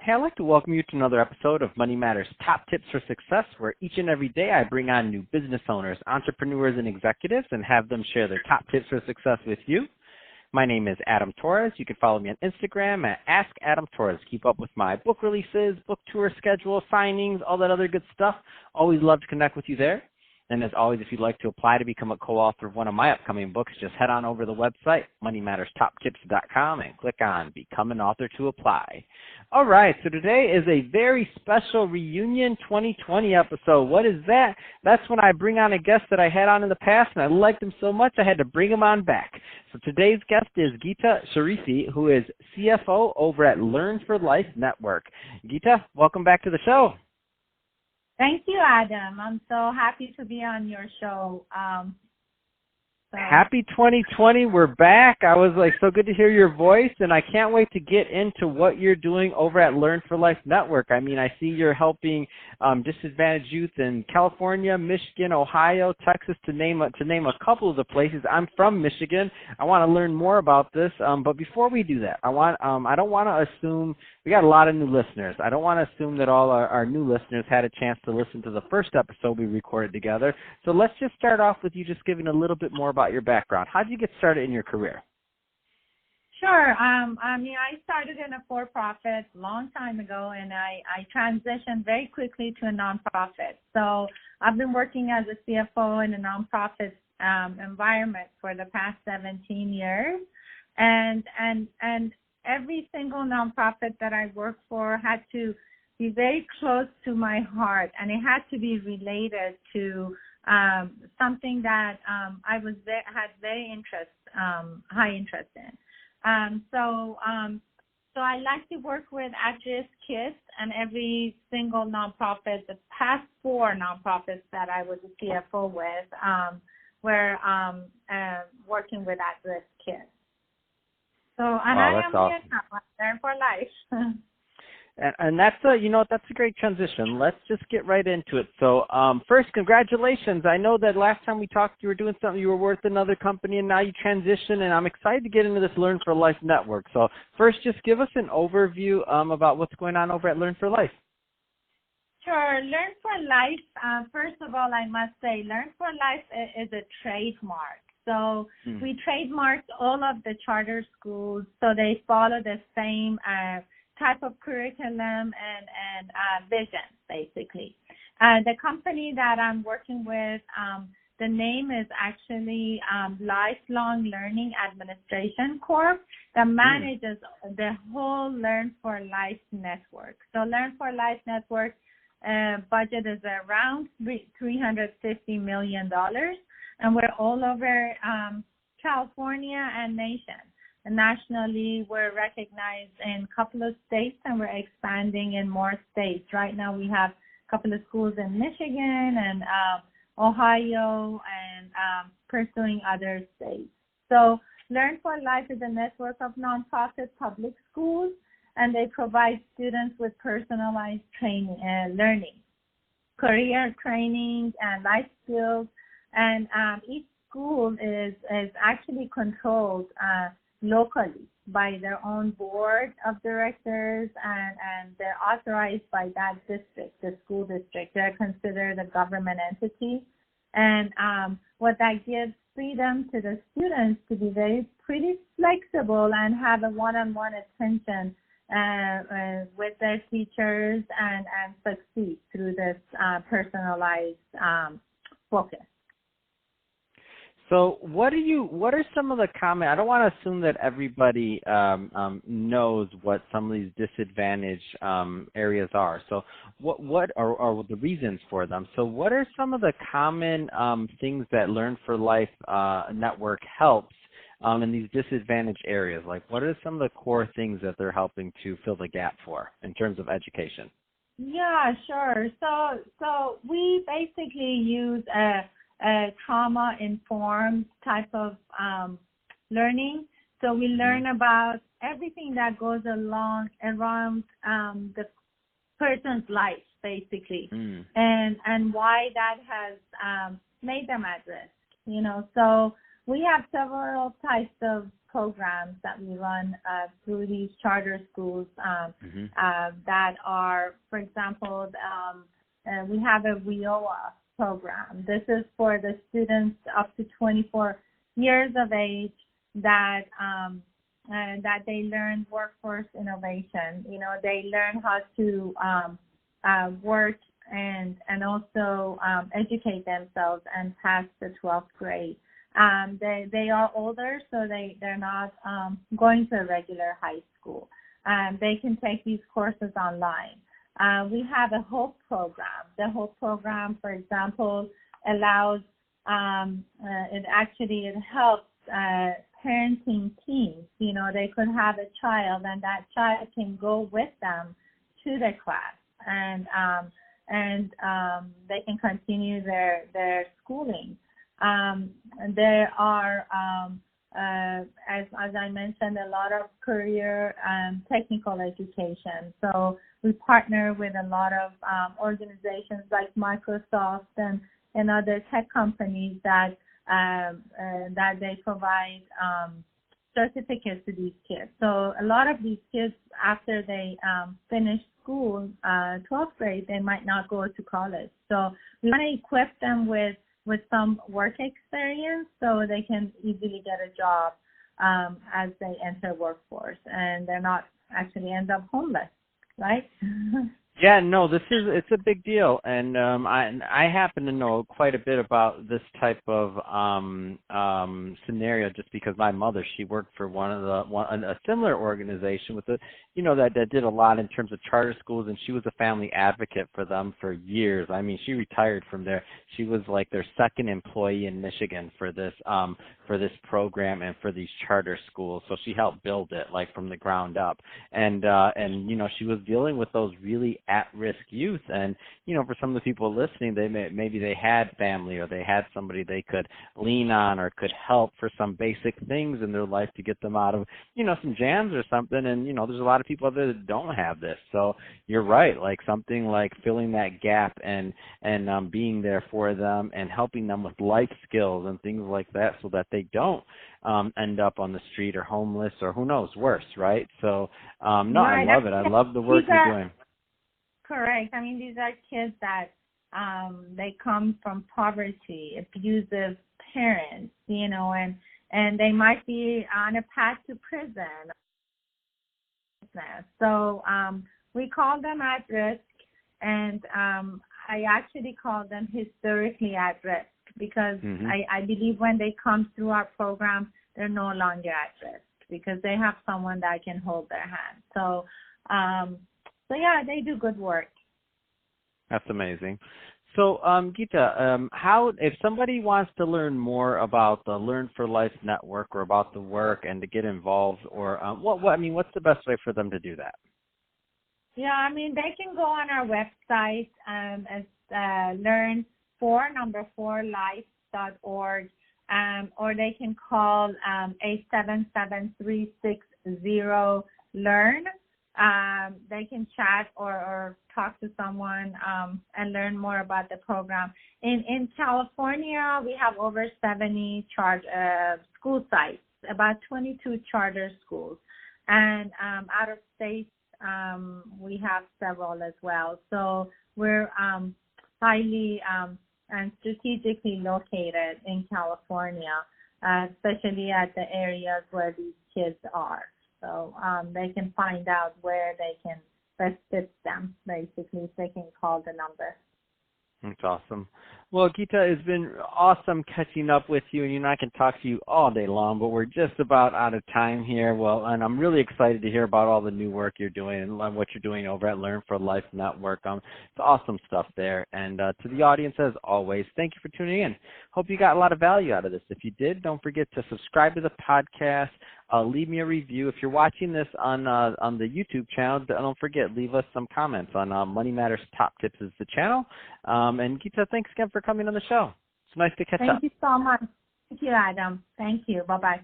Hey, I'd like to welcome you to another episode of Money Matters Top Tips for Success, where each and every day I bring on new business owners, entrepreneurs, and executives and have them share their top tips for success with you. My name is Adam Torres. You can follow me on Instagram at AskAdamTorres. Keep up with my book releases, book tour schedule, signings, all that other good stuff. Always love to connect with you there. And as always, if you'd like to apply to become a co-author of one of my upcoming books, just head on over to the website, moneymatterstoptips.com, and click on Become an Author to apply. All right, so today is a very special Reunion 2020 episode. What is that? That's when I bring on a guest that I had on in the past, and I liked him so much I had to bring him on back. So today's guest is Guita Sharifi, who is CFO over at Learn4Life Network. Guita, welcome back to the show. Thank you, Adam. I'm so happy to be on your show. Happy 2020. We're back. I was so good to hear your voice, and I can't wait to get into what you're doing over at Learn4Life Network. I mean, I see you're helping disadvantaged youth in California, Michigan, Ohio, Texas, to name a couple of the places. I'm from Michigan. I want to learn more about this, but before we do that, I don't want to assume we got a lot of new listeners. I don't want to assume that all our new listeners had a chance to listen to the first episode we recorded together. So let's just start off with you just giving a little bit more about your background. How did you get started in your career? Sure. I started in a for-profit a long time ago, and I transitioned very quickly to a nonprofit. So I've been working as a CFO in a nonprofit environment for the past 17 years, and every single nonprofit that I worked for had to be very close to my heart, and it had to be related to something that I had high interest in. So I like to work with at-risk kids, and every single nonprofit, the past 4 nonprofits that I was a CFO with, were working with at-risk kids. So, and wow, I that's am awesome. here now, Learn4Life. And that's that's a great transition. Let's just get right into it. So first, congratulations. I know that last time we talked, you were doing something, you were with another company, and now you transitioned, and I'm excited to get into this Learn4Life network. So first, just give us an overview about what's going on over at Learn4Life. Sure. Learn4Life, first of all, I must say, Learn4Life is a trademark. So we trademarked all of the charter schools, so they follow the same type of curriculum and vision, basically. The company that I'm working with, the name is actually Lifelong Learning Administration Corp. that manages the whole Learn4Life network. So Learn4Life network budget is around $350 million, and we're all over California and nation. And nationally, we're recognized in a couple of states, and we're expanding in more states. Right now, we have a couple of schools in Michigan and Ohio, and pursuing other states. So Learn4Life is a network of nonprofit public schools, and they provide students with personalized training and learning, career training, and life skills. And each school is actually controlled locally by their own board of directors, and they're authorized by that district, the school district. They're considered a government entity. And what that gives freedom to the students to be pretty flexible and have a one-on-one attention with their teachers and succeed through this personalized focus. So what are some of the common, I don't want to assume that everybody knows what some of these disadvantaged areas are. So what are the reasons for them? So what are some of the common things that Learn4Life network helps in these disadvantaged areas? Like, what are some of the core things that they're helping to fill the gap for in terms of education? Yeah, sure. So we basically use a trauma-informed type of learning. So we learn about everything that goes around the person's life, basically, and why that has made them at risk. So we have several types of programs that we run through these charter schools that are, for example, we have a WIOA program. This is for the students up to 24 years of age that they learn workforce innovation. You know, they learn how to work and also educate themselves and pass the 12th grade. They are older, so they're not going to a regular high school. They can take these courses online. We have a HOPE program. The HOPE program, for example, allows, it helps parenting teams. You know, they could have a child, and that child can go with them to the class, and they can continue their schooling. There are, as I mentioned, a lot of career and technical education. So we partner with a lot of organizations like Microsoft and other tech companies that they provide certificates to these kids. So a lot of these kids, after they finish school, 12th grade, they might not go to college. So we want to equip them with some work experience so they can easily get a job as they enter workforce, and they're not actually end up homeless, right? Yeah, no, it's a big deal, and I happen to know quite a bit about this type of scenario just because my mother, she worked for a similar organization with that did a lot in terms of charter schools, and she was a family advocate for them for years. I mean, she retired from there. She was like their second employee in Michigan for this program and for these charter schools. So she helped build it like from the ground up, and she was dealing with those really at-risk youth, and for some of the people listening, maybe they had family or they had somebody they could lean on or could help for some basic things in their life to get them out of some jams or something. And there's a lot of people out there that don't have this. So you're right, like something like filling that gap and being there for them and helping them with life skills and things like that, so that they don't end up on the street or homeless or who knows, worse, right? So I love it. I love the work you're doing. Correct. I mean, these are kids that they come from poverty, abusive parents, and they might be on a path to prison. So we call them at risk, and I actually call them historically at risk because I believe when they come through our program, they're no longer at risk because they have someone that can hold their hand. So yeah, they do good work. That's amazing. So, Guita, how, if somebody wants to learn more about the Learn4Life Network or about the work and to get involved, or what's the best way for them to do that? Yeah, I mean, they can go on our website as learn4life.org, or they can call 877-360-LEARN. They can chat or talk to someone and learn more about the program. In California, we have over 70 school sites, about 22 charter schools. And out of state, we have several as well. So we're highly and strategically located in California, especially at the areas where these kids are. So they can find out where they can best fit them, basically, if they can call the number. That's awesome. Well, Guita, it's been awesome catching up with you, and I can talk to you all day long, but we're just about out of time here. Well, and I'm really excited to hear about all the new work you're doing and what you're doing over at Learn4Life Network. It's awesome stuff there. And to the audience, as always, thank you for tuning in. Hope you got a lot of value out of this. If you did, don't forget to subscribe to the podcast. Leave me a review. If you're watching this on the YouTube channel, don't forget, leave us some comments on Money Matters Top Tips is the channel. And Guita, thanks again for coming on the show. It's nice to catch up. Thank you so much. Thank you, Adam. Thank you. Bye-bye.